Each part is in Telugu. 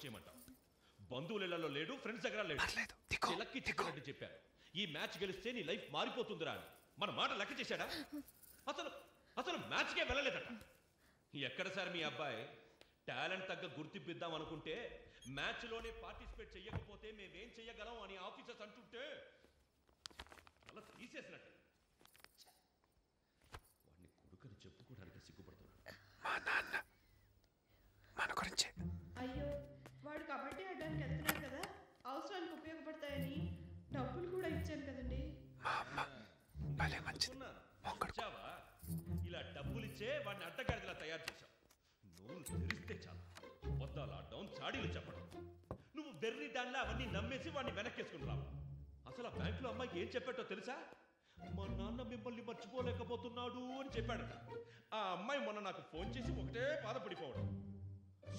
ఫోన్ చేయమంటావు? బంధువులలో లేడు, ఫ్రెండ్స్ దగ్గర లేడు. లక్కి చెప్పినట్టు చెప్పారు, ఈ మ్యాచ్ గెలిస్తే నీ లైఫ్ మారిపోతుందిరా అని. మన మాట లెక్క చేశాడా? అసలు అసలు మ్యాచ్కే వెళ్ళలేదట. ఎక్కడ సార్ మీ అబ్బాయి? టాలెంట్ తగ్గ గుర్తింపిద్దాం అనుకుంటే మ్యాచ్లోనే పార్టిసిపేట్ చెయ్యకపోతే మేమేం చెయ్యగలం అని ఆఫీసర్స్ అంటుంటే అలా తీసేసినట్టు. వాడిని కొడుకుని చెప్పుకోవడానికి సిగ్గుపడుతున్నాడు. మా నాన్న మన గురించి. అయ్యో, వాడు కబడ్డీ ఆడడానికి వెళ్తున్నాడు కదా, అవసరానికి ఉపయోగపడతాయని డబ్బులు కూడా ఇచ్చాను కదండి. మా అమ్మ భలే మంచిది. ఇలా డబ్బులు ఇచ్చే వాడిని అడ్డగాడిలా తయారు చేశావు. నువ్వు తెరిస్తే చాలు వద్దాలు ఆడడం, చాడీలు చెప్పడం. నువ్వు బెర్రీ దానిలో అవన్నీ నమ్మేసి వాడిని వెనక్కేసుకుని రావు. అసలు ఆ బ్యాంకులో అమ్మాయికి ఏం చెప్పాటో తెలుసా? మా నాన్న మిమ్మల్ని మర్చిపోలేకపోతున్నాడు అని చెప్పాడట. ఆ అమ్మాయి మొన్న నాకు ఫోన్ చేసి ఒకటే బాధపడిపోవడం,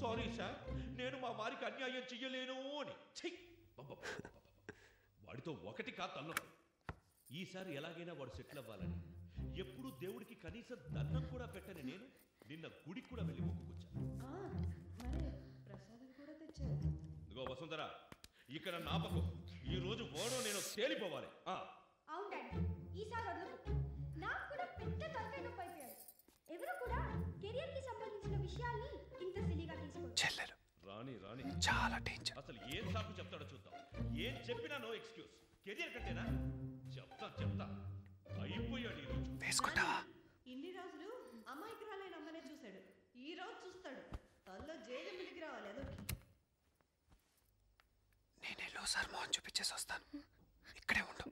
సారీ సార్, నేను మా వారికి అన్యాయం చెయ్యలేను అని. వాడితో ఒకటి కాదు తన్నదు. ఈసారి ఎలాగైనా వాడు సెటిల్ అవ్వాలని ఎప్పుడు దేవుడికి కనీసం దండం కూడా పెట్టని నేను నిన్న గుడికి కూడా వెళ్ళి మొక్కుకొచ్చాను. ఇదిగో వసుంధరా, ఇక్కడ నాపకు. ఈ రోజు ఓడో నేను తేలిపోవాలి. నాకు కూడా పెద్ద తలకాయ నొప్పి అయిపోయాడు. ఎవరు కూడా కెరియర్ కి సంబంధించిన విషయాల్ని ఇంత సిలిగా తీసుకోరు. చెల్లెలు రాణి రాణి చాలా డేంజర్. అసలు ఏం సాకు చెప్తాడో చూద్దాం. ఏం చెప్పినా నో ఎక్స్క్యూజ్. కెరియర్ కంటేనా? చెప్తా అయిపోయాడు ఈ రోజు. వేసుకుంటావా? ఇన్ని రోజులు అమాయకురాలైన అమ్మనే చూశాడు, ఈ రోజు చూస్తాడు తల్లో జైలు మిలికి రావాలి. అదొకటి. నేను ఎల్లోసారి మోహన్ చూపించేసి వస్తాను, ఇక్కడే ఉండు.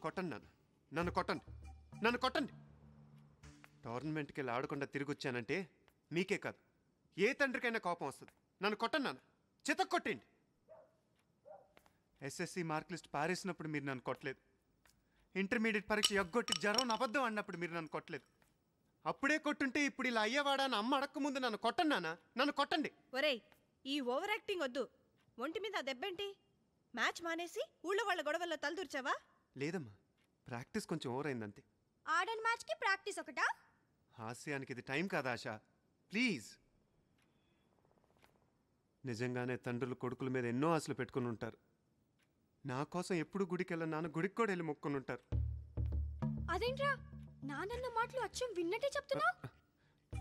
కొట్టండి నాన్న, నన్ను కొట్టండి. టోర్నమెంట్కి వెళ్ళి ఆడకుండా తిరిగి వచ్చానంటే మీకే కాదు ఏ తండ్రికైనా కోపం వస్తుంది. నన్ను కొట్టండి నాన్న, చితక్ కొట్టండి. ఎస్ఎస్సి మార్క్ లిస్ట్ పారేసినప్పుడు మీరు నన్ను కొట్టలేదు. ఇంటర్మీడియట్ పరీక్ష ఎగ్గొట్టి జ్వరం అబద్ధం అన్నప్పుడు మీరు నన్ను కొట్టలేదు. అప్పుడే కొట్టుంటే ఇప్పుడు ఇలా అయ్యేవాడా అని అమ్మ అడక్క ముందు నన్ను కొట్టండి నాన్న, నన్ను కొట్టండి. ఒరేయ్, ఈ ఓవర్ యాక్టింగ్ వద్దు. ఒంటి మీద దెబ్బేంటి? మ్యాచ్ మానేసి ఊళ్ళో వాళ్ళ గొడవల్లో తలదూర్చావా? లేదమ్మా, ప్రాక్టీస్ కొంచెం ఓవర్ అయిందంతే. ఆడన్ మ్యాచ్కి ప్రాక్టీస్ ఒకటా? హాస్యానికి ఇది టైం కాదా ఆశ, ప్లీజ్. నిజంగానే తండ్రులు కొడుకుల మీద ఎన్నో ఆశలు పెట్టుకుని ఉంటారు. నా కోసం ఎప్పుడు గుడికి వెళ్ళి నాన్న గుడికి కూడా వెళ్ళి మొక్కుని ఉంటారు. అదేంట్రా నానన్న మాటలు అచ్చం విన్నట్టే చెప్తున్నా?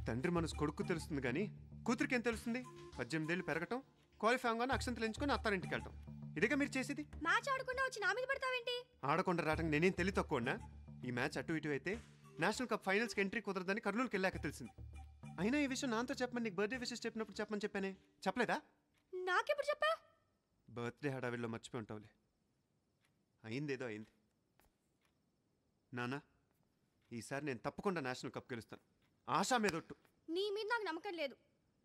తండ్రి మనసు కొడుకు తెలుస్తుంది కానీ కూతురికి ఏం తెలుస్తుంది? 18 ఏళ్ళు పెరగటం, క్వాలిఫై అవగానే అక్షంతలు ఎంచుకొని అత్తారింటికి వెళ్ళటం, ఇదిగా మీరు చేసేది. మ్యాచ్ ఆడకుండా వచ్చి నా మీద పడతావేంటి? ఆడకుండా రావటం నేనేం తెలివి తక్కువన్నా? ఈ మ్యాచ్ అటు ఇటు అయితే నేషనల్ కప్ ఫైనల్స్కి ఎంట్రీ కుదరదని కర్నూలుకి వెళ్ళాక తెలిసింది. అయినా ఈ విషయం నాతో చెప్పమని నీకు బర్త్డే విషెస్ చెప్పినప్పుడు చెప్పమని చెప్పానే, చెప్పలేదా? నాకెప్పుడు చెప్పా? బర్త్డే హడావిల్లో మర్చిపోయి ఉంటావులే. అయిందేదో అయింది. నానా, ఈసారి నేను తప్పకుండా నేషనల్ కప్ గెలుస్తాను. ఆశా మీద ఒట్టు. నీ మీద నాకు నమ్మకం లేదు,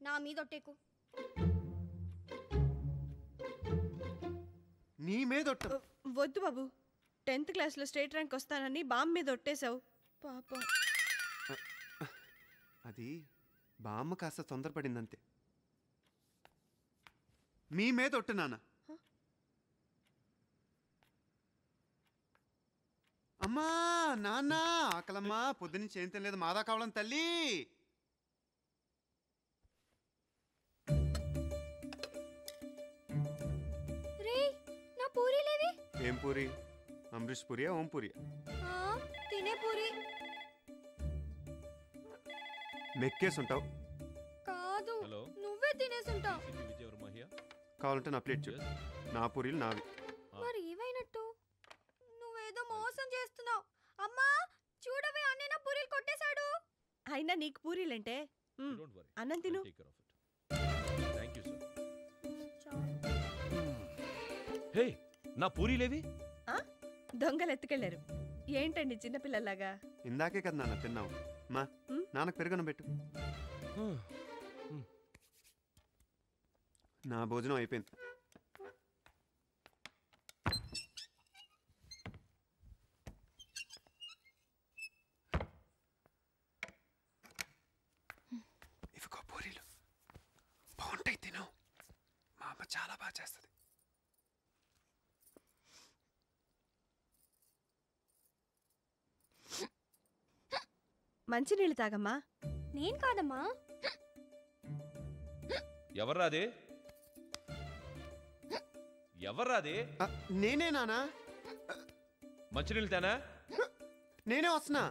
నా మీద ఒట్టేకు. నీ మీద ఒట్టు. వద్దు బాబు, 10th క్లాస్లో స్టేట్ ర్యాంక్ వస్తానని బామ్ మీద ఒట్టేశావు పాపం. అది బామ్మ కాస్త తొందరపడిందంతే. మీ మీద ఒట్టు నాన్న. అమ్మా నాన్న ఆకలమ్మా, పొద్దునుంచి ఏం తినలేదు, మాదా కావాలని తల్లి. నా పూరి లేవి. ఏం పూరి? అమరీష్ పూరియా ఓం పూరియా? తినే పూరి. మెక్కేసుంటావు. కాదు, నువ్వే తినేసుంటావు. కావాలంటే నా ప్లేట్ చూడు, నా పూరీలు నావి. మరి ఏమైనట్టు? నువ్వేదో మోసం చేస్తున్నావు. అమ్మా చూడవే, అన్నయ్య నా పూరీలు కొట్టేశాడు. అయినా నీకు పూరీలంటే అన్నం తిను. హే, నా పూరీలేవి? దొంగలు ఎత్తుకెళ్లారు. ఏంటండి చిన్నపిల్లలాగా? ఇందాకే కదా నాన్న తిన్నావు. మా నాన్నకు పెరుగను పెట్టు. నా భోజనం అయిపోయింది. చాలా బాగా చేస్తుంది. మంచినీళ్ళు తాగమ్మా. నేను కాదమ్మా. ఎవర్రాది? ఎవర్రాది? నేనే నానా. మంచినీళ్ళు తేనా? నేనే వస్తున్నా.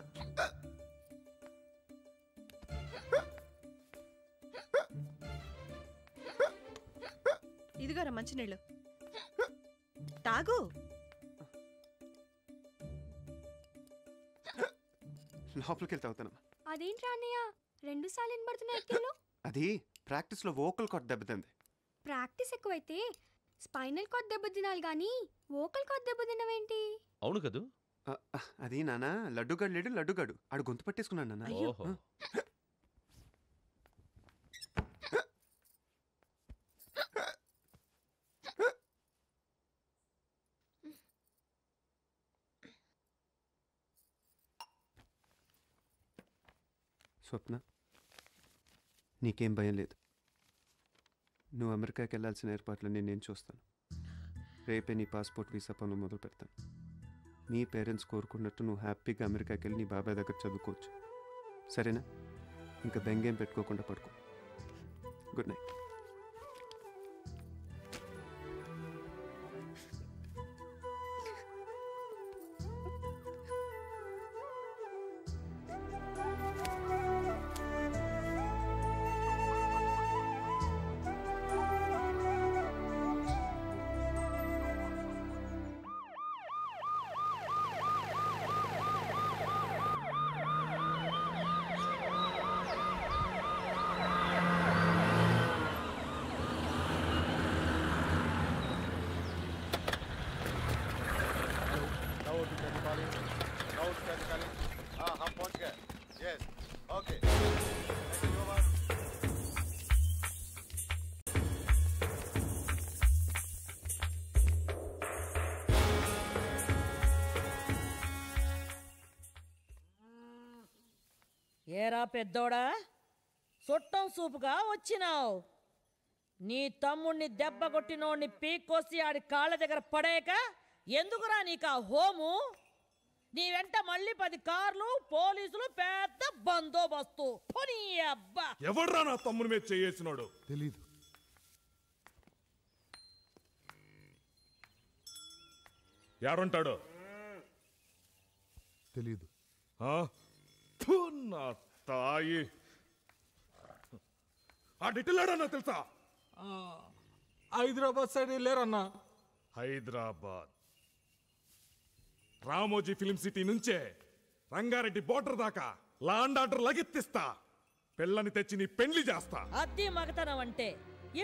ఇదిగోరా మంచినీళ్ళు తాగు. లోపలికి వెళ్తే అవుతానమ్మా. అదేంట్రా అన్నయ్య 2 సార్లు వినబడుతున్నాయి ఎక్కిళ్ళు? అది ప్రాక్టీస్లో వోకల్ కార్డ్ దెబ్బతింది. ప్రాక్టీస్ ఎక్కువైతే స్పైనల్ కార్డ్ దెబ్బతినాలి కానీ వోకల్ కార్డ్ దెబ్బతినవేంటి? అవును కదూ. అది నానా లడ్డుగాడు లేడు, లడ్డుగాడు ఆడు గొంతు పట్టేసుకున్నాడు నాన్న. ఓహో. స్వప్న, నీకేం భయం లేదు. నువ్వు అమెరికాకి వెళ్ళాల్సిన ఏర్పాట్లన్నీ నేను చూస్తాను. రేపే నీ పాస్పోర్ట్ వీసా పనులు మొదలు పెడతాను. మీ పేరెంట్స్ కోరుకున్నట్టు నువ్వు హ్యాపీగా అమెరికాకి వెళ్ళి నీ బాబాయ్ దగ్గర చదువుకోవచ్చు. సరేనా? ఇంకా బెంగేం పెట్టుకోకుండా పడుకో. Good night. ఏరా పెద్దోడా, చుట్టం సూపుగా వచ్చినావు. నీ తమ్ముణ్ణి దెబ్బ కొట్టినోడిని పీక్కొసి ఆడి కాళ్ళ దగ్గర పడేయక ఎందుకురా నీకా హోము? నీ వెంట మళ్ళీ 10 కార్లు, పోలీసులు, పెద్ద బందోబస్తు. పోనీ అబ్బా. ఎవడ్రా నా తమ్ముని మీద చేసినాడు? తెలీదు. యాడుంటాడు? తెలీదు. నా తాయి ఆ డిటిల్లాడన్నా తెలుసా? హైదరాబాద్ సైడ్ లేరన్నా. హైదరాబాద్ రామోజీ ఫిలిం సిటీ నుంచే రంగారెడ్డి బోర్డర్ దాకా లాండ్ ఆర్డర్ లగెత్తిస్తా. పిల్లని తెచ్చి నీ పెళ్లి చేస్తా. అద్దీ మగతనం అంటే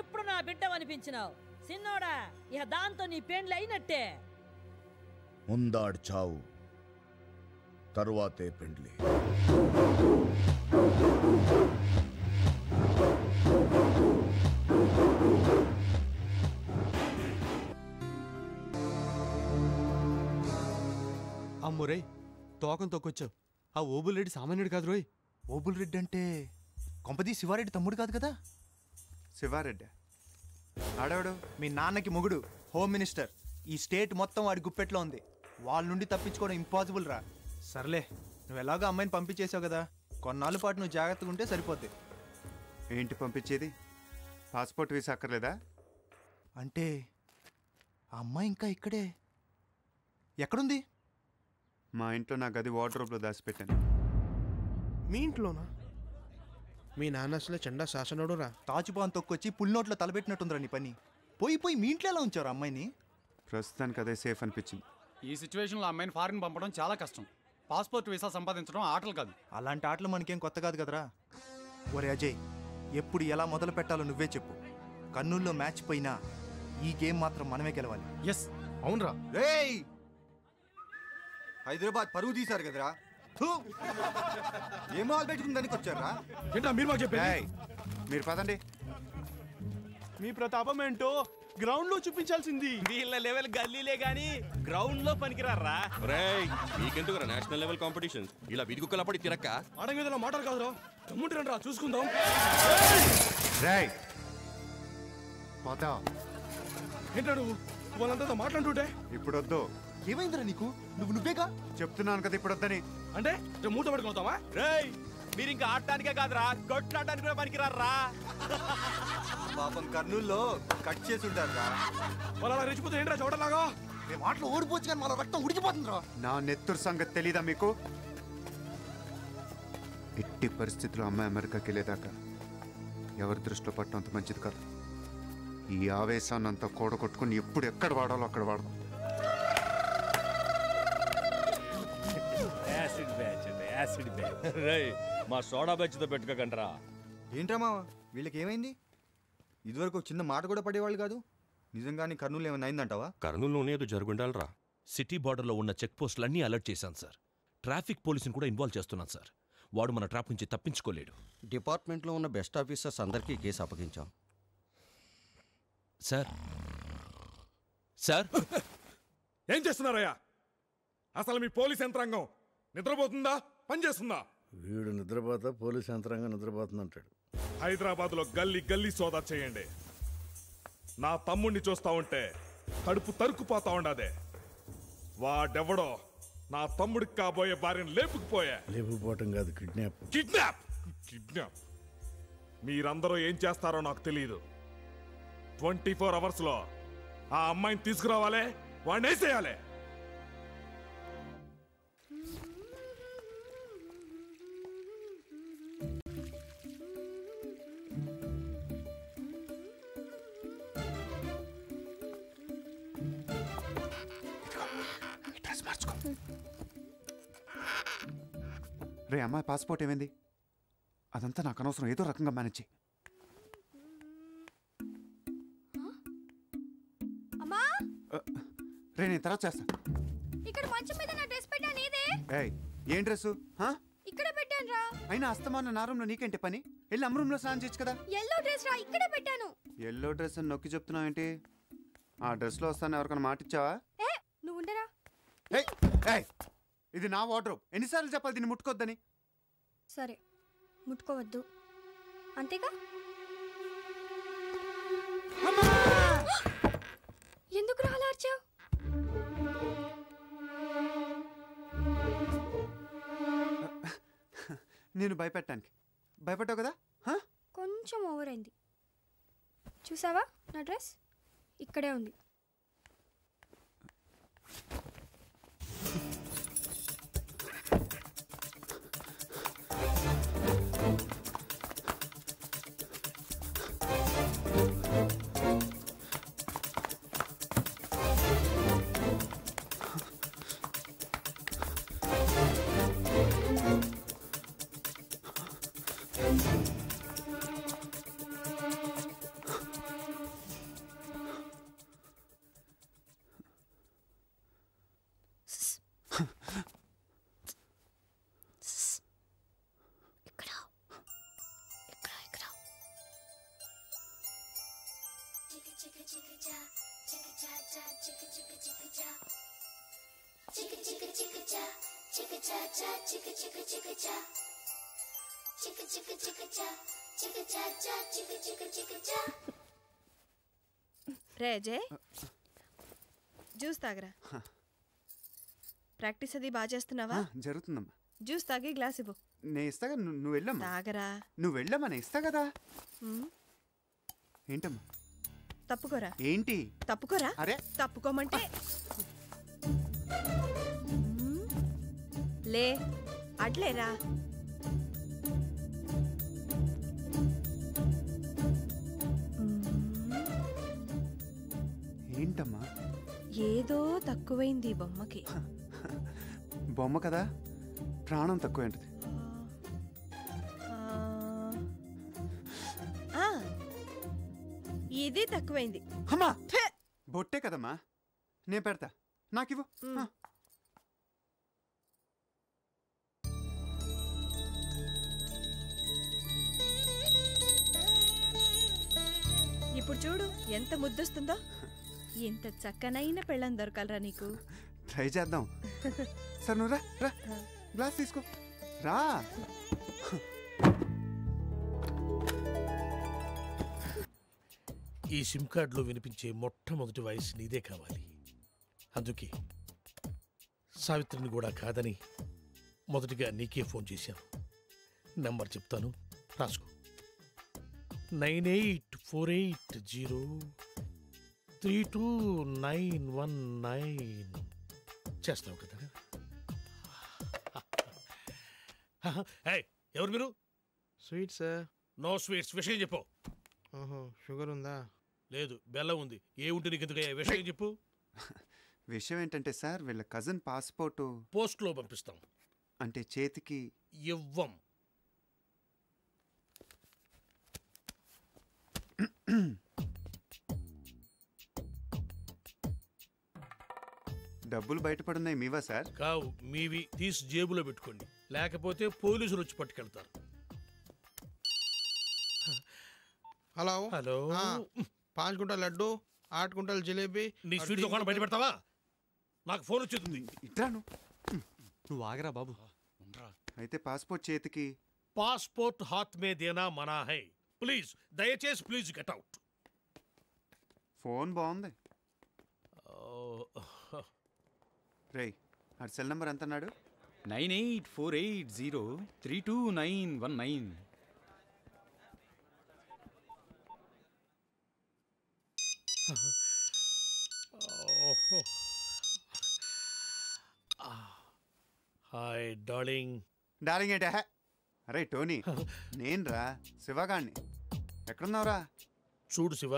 ఇప్పుడు నా బిడ్డ అనిపించినావు సిన్నోడా. ఇక దాంతో నీ పెండ్లి అయినట్టే. ముందాడు చావు, తరువాతే పెండ్లి. అమ్మోరే, తోకం తొక్కొచ్చావు. ఆ ఓబుల్ రెడ్డి సామాన్యుడు కాదు రోయ్. ఓబుల్ రెడ్డి అంటే కొంపది శివారెడ్డి తమ్ముడు కాదు కదా? శివారెడ్డి ఆడవాడు మీ నాన్నకి మొగుడు, హోమ్ మినిస్టర్. ఈ స్టేట్ మొత్తం వాడి గుప్పెట్లో ఉంది. వాళ్ళ నుండి తప్పించుకోవడం ఇంపాసిబుల్ రా. సర్లే, నువ్వు ఎలాగో అమ్మాయిని పంపించేసావు కదా, కొన్నాళ్ళ పాటు నువ్వు జాగ్రత్తగా ఉంటే సరిపోద్ది. ఏంటి పంపించేది? పాస్పోర్ట్ వీసా అక్కర్లేదా? అంటే ఆ అమ్మాయి ఇంకా ఇక్కడే ఎక్కడుంది? మా ఇంట్లో నా గది వార్డ్రోబ్లో దాచిపెట్టాను. మీ ఇంట్లోనా? మీ నాన్న అసలు చెండా శాసనుడు రా. తాచుపాన్ తొక్కొచ్చి పుల్నోట్లో తలపెట్టినట్టుందిరా నీ పని. పోయి పోయి మీ ఇంట్లో ఎలా ఉంచారు అమ్మాయిని? ప్రస్తుతానికి అదే సేఫ్ అనిపించింది. ఈ సిచ్యువేషన్లో అమ్మాయిని ఫారిన్ పంపడం చాలా కష్టం. పాస్పోర్ట్ వీసా సంపాదించడం ఆటలు కాదు. అలాంటి ఆటలు మనకేం కొత్త కాదు కదరా. ఒరే అజయ్, ఎప్పుడు ఎలా మొదలు పెట్టాలో నువ్వే చెప్పు. కర్నూల్లో మ్యాచ్ పోయినా ఈ గేమ్ మాత్రం మనమే గెలవాలి. ఎస్, అవునరా. రేయ్, హైదరాబాద్ పరువు తీశారు కదరా. ఏం మాల్ పెట్టుకుని దానికి వచ్చారా? ఏంటా మీరు మాకు చెప్పారు? మీరు పదండి. మీ ప్రతాపం ఏంటో గ్రౌండ్ లో చూపించాల్సింది. వీళ్ళ లెవెల్ గల్లీలే గానీ గ్రౌండ్ లో పనికిరారా. మీకెందుకురా నేషనల్ లెవెల్ కాంపిటీషన్? ఇలా వీధి కుక్కలా పడి తిరక్క అడగ మీద మాటలు కాదురా. తమ్ముంటారా చూసుకుందాం. రేయ్ పోతావు. ఏంటో నువ్వు వాళ్ళంతా మాట్లాడుతుంటే ఇప్పుడు వద్దు. ఏమైందిరా నీకు? నువ్వేగా చెప్తున్నాను కదా ఇప్పుడు వద్దని. అంటే మూత పడుకుంటావా? రేయ్ మీరు ఇంకా ఆడటానికే కాదురా కొట్లాడటానికి కూడా పనికిరారా. పాపం కర్నూల్లో కట్ చేసి ఉంటారా. వాళ్ళు అలా రెచ్చిపోతే ఏంట్రా చూడలాగా? మేము మాటలు ఓడిపోవచ్చు కానీ మన రక్తం ఉడికిపోతుందిరా. నా నెత్తురు సంగతి తెలీదా మీకు? ఎట్టి పరిస్థితుల్లో అమ్మాయి అమెరికాకి వెళ్ళేదాకా ఎవరి దృష్టిలో పట్టడం అంత మంచిది కాదు. ఈ ఆవేశాన్ని అంతా కూడగొట్టుకుని ఎప్పుడు ఎక్కడ వాడాలో అక్కడ వాడదాం. యాసిడ్ బ్యాచ్ రేయ్ మా సోడా బ్యాచ్తో పెట్టుకోకండ్రా. ఏంట్రా మావా వీళ్ళకి ఏమైంది? ఇదివరకు చిన్న మాట కూడా పడేవాళ్ళు కాదు. నిజంగానే కర్నూలు ఏమైనా అయిందంటావా? కర్నూలులోనే ఏదో జరుగుండాలరా. సిటీ బార్డర్లో ఉన్న చెక్ పోస్టులన్నీ అలర్ట్ చేశాను సార్. ట్రాఫిక్ పోలీసుని కూడా ఇన్వాల్వ్ చేస్తున్నాను సార్. వాడు మన ట్రాప్ నుంచి తప్పించుకోలేడు. డిపార్ట్మెంట్లో ఉన్న బెస్ట్ ఆఫీసర్స్ అందరికీ కేసు అప్పగించాం సార్. సార్ ఏం చేస్తున్నారయ్యా? అసలు మీ పోలీస్ యంత్రాంగం నిద్రపోతుందా పనిచేస్తుందా? వీడు నిద్రపోతా పోలీస్ యంత్రాంగం నిద్రపోతుందంటాడు. హైదరాబాద్లో గల్లీ గల్లీ సోదా చేయండి. నా తమ్ముడిని చూస్తా ఉంటే కడుపు తరుక్కుపోతా ఉండదే. వాడెవడో నా తమ్ముడికి కాబోయే భార్యను లేపుకుపోయా. లేపుకుపోవటం కాదు, కిడ్నాప్. కిడ్నాప్ కిడ్నాప్ మీరందరూ ఏం చేస్తారో నాకు తెలియదు. 24 అవర్స్లో ఆ అమ్మాయిని తీసుకురావాలే, వాడిని వేసేయాలి. రే అమ్మాయి పాస్పోర్ట్ ఏమైంది? అదంతా నాకు అనవసరం. ఏదో రకంగా మేనేజ్ చెయ్యి. అమ్మా రే నేను తర్వాత చేస్తా. ఇక్కడ మంచం మీద నా డ్రెస్ పెట్టాను ఇదే. ఏయ్ ఏం డ్రెస్సు? ఇక్కడ పెట్టాను రా. అయినా అస్తమాన నా రూమ్లో నీకేంటి పని? వెళ్ళి అమ్మ రూమ్లో స్నానం చేయొచ్చు కదా. ఎల్లో డ్రెస్ రా, ఇక్కడే పెట్టాను. ఎల్లో డ్రెస్ అని నొక్కి చెప్తున్నావు ఏంటి? ఆ డ్రెస్లో వస్తాను ఎవరికైనా మాట ఇచ్చావా? నువ్వు ఉండరా. ఇది నా వార్డ్రోబ్. ఎన్నిసార్లు చెప్పాలి దీన్ని ముట్టుకోవద్దని? సరే ముట్టుకోవద్దు అంతేగా. ఎందుకు రాలార్చావు? నేను భయపెట్టానికి. భయపెట్టావు కదా. కొంచెం ఓవర్ అయింది. చూసావా నా డ్రెస్ ఇక్కడే ఉంది. రే అజయ్ జ్యూస్ తాగరా. ప్రాక్టీస్ అది బాగా చేస్తున్నావా? జరుగుతుందమ్మా. జ్యూస్ తాగి గ్లాస్ ఇవ్వు. నేను ఇస్తాగా. నువ్వు వెళ్ళమ్మా. తాగరా. నువ్వు వెళ్ళమ్మా, నేను ఇస్తా కదా. ఏంటమ్మా? తప్పుకోరా. ఏంటి తప్పుకోరా? అరే తప్పుకోమంటే లే అడ్లేరా. ఏంటమ్మా? ఏదో తక్కువైంది ఈ బొమ్మకి. బొమ్మ కదా, ప్రాణం తక్కువ ఏంటిది? ఇది తక్కువైంది. అమ్మా బొట్టే కదమ్మా, నేను పెడతా. నాకివ్వు. ఇప్పుడు చూడు ఎంత ముద్దొస్తుందో. ఎంత చక్కనైన పెళ్ళం దొరకాలరా నీకు. ట్రై చేద్దాం. సరే నువ్వు రా రా, గ్లాస్ తీసుకో రా. ఈ సిమ్ కార్డులో వినిపించే మొట్టమొదటి వాయిస్ నీదే కావాలి. అందుకే సావిత్రిని కూడా కాదని మొదటిగా నీకే ఫోన్ చేశాను. నంబర్ చెప్తాను, రాసుకో. 9848032919. చేస్తావు కదా? ఎవరు మీరు? Sweet sir. No sweets. విషయం చెప్పు. ఓహో, షుగర్ ఉందా? లేదు, బెల్లం ఉంది. ఏ ఉంటే నీకు ఎందుకు? విషయం చెప్పు. విషయం ఏంటంటే సార్, వీళ్ళ కజిన్ పాస్పోర్టు పోస్ట్లో పంపిస్తాం. అంటే చేతికి ఇవ్వం. డబ్బులు బయటపడున్నాయి మీవా సార్? కావు, మీవి. తీసి జేబులో పెట్టుకోండి, లేకపోతే పోలీసులు వచ్చి పట్టుకెళ్తారు. Hello hello. 5 గుంటల లడ్డు, 8 గుంటల జిలేబీ. నీ స్వీట్ దుకాణం బయట పెడతావా? నాకు ఫోన్ వచ్చేస్తుంది. ఇట్రాను. నువ్వు ఆగరా బాబు. అయితే పాస్పోర్ట్ చేతికి. పాస్పోర్ట్ హాత్ మే దేనా మనా హై. ప్లీజ్, దయచేసి ప్లీజ్ గెట్ అవుట్. ఫోన్ బాగుంది. రే, ఆ సెల్ నెంబర్ ఎంత అన్నాడు? 9848032919. Hi darling. డార్లింగ్ ఏంటా? అరే టోనీ, నేనురా శివగాణ్ణి. ఎక్కడున్నావురా? చూడు శివ,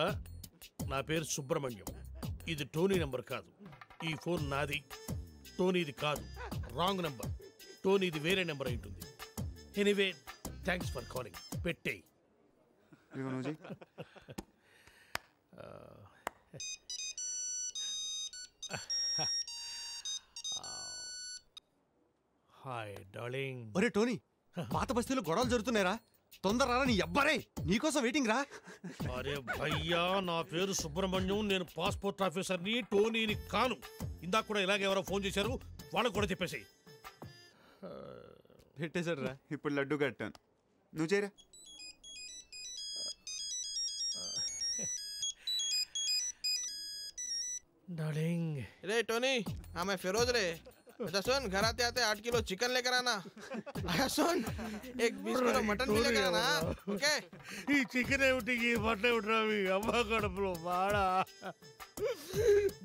నా పేరు సుబ్రహ్మణ్యం. ఇది టోనీ నెంబర్ కాదు. ఈ ఫోన్ నాది. టోనీది కాదు, రాంగ్ నెంబర్. టోనీది వేరే నెంబర్ అయి ఉంటుంది. Anyway, thanks for calling. పెట్టేయి. Hi darling. ఒరే టోనీ, పాత బస్తీలో గొడవలు జరుగుతున్నాయిరా. తొందర రా, నీ అబ్బారే నీకోసం వెయిటింగ్ రా. అరే భయ్యా, నా పేరు సుబ్రహ్మణ్యం. నేను పాస్పోర్ట్ ఆఫీసర్ని, టోనీని కాను. ఇందాక కూడా ఇలాగే ఎవరో ఫోన్ చేశారు, వాళ్ళకు కూడా చెప్పేసి పెట్టేశాడు రా. ఇప్పుడు లడ్డు కట్టాను, నువ్వు చేయరా. डार्लिंग। रे टोनी, हाँ मैं फिरोज रे। अच्छा सुन, घर आते आते 8 किलो चिकन लेकर आना। अच्छा सुन, एक 20 किलो मटन भी लेकर आना। ओके? ఈ చికెన్ ఏమిటి, ఈ మటన్ ఏమిటి, మీ అమ్మ కడుపులో బాడా.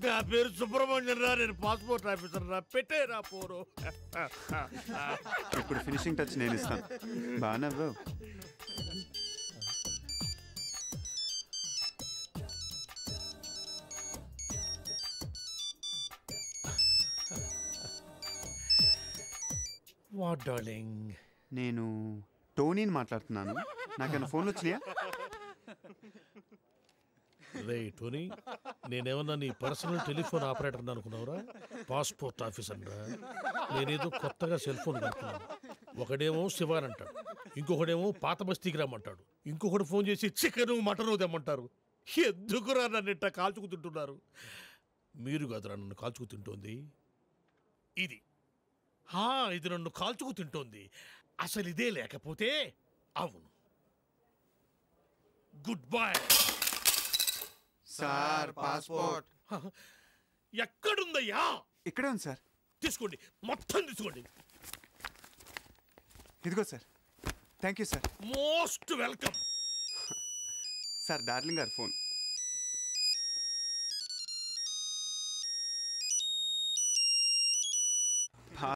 నా పేరు సుబ్రహ్మణ్యం రా, నేను పాస్పోర్ట్ ఆఫీసర్ రా. పెట్టేరా పోరు. ఇప్పుడు ఫినిషింగ్ టచ్ నేను ఇస్తాను. బాగా నవ్వావు. What darling? నేను టోనీని మాట్లాడుతున్నాను. నాకేమైనా ఫోన్లు వచ్చినాయా? రే టోనీ, నేనేమన్నా నీ పర్సనల్ టెలిఫోన్ ఆపరేటర్ అనుకున్నావురా? పాస్పోర్ట్ ఆఫీసర్ రా. నేనేదో కొత్తగా సెల్ ఫోన్ కనుక్కున్నాను. ఒకడేమో శివాన్ అంటాడు, ఇంకొకడేమో పాత బస్తీకి రమ్మంటాడు, ఇంకొకటి ఫోన్ చేసి చికెను మటను తెమ్మంటారు. ఎందుకురా నన్ను ఇట్లా కాల్చుకు తింటున్నారు? మీరు కాదురా నన్ను కాల్చుకు తింటోంది, ఇది. ఇది నన్ను కాల్చుకు తింటోంది. అసలు ఇదే లేకపోతే అవును. Good bye sir. పాస్పోర్ట్ ఎక్కడుందయ్యా? ఇక్కడే ఉంది సార్. తీసుకోండి, మొత్తం తీసుకోండి. ఇదిగో sir. Thank you sir. Most welcome. Sir, darling గారు ఫోన్.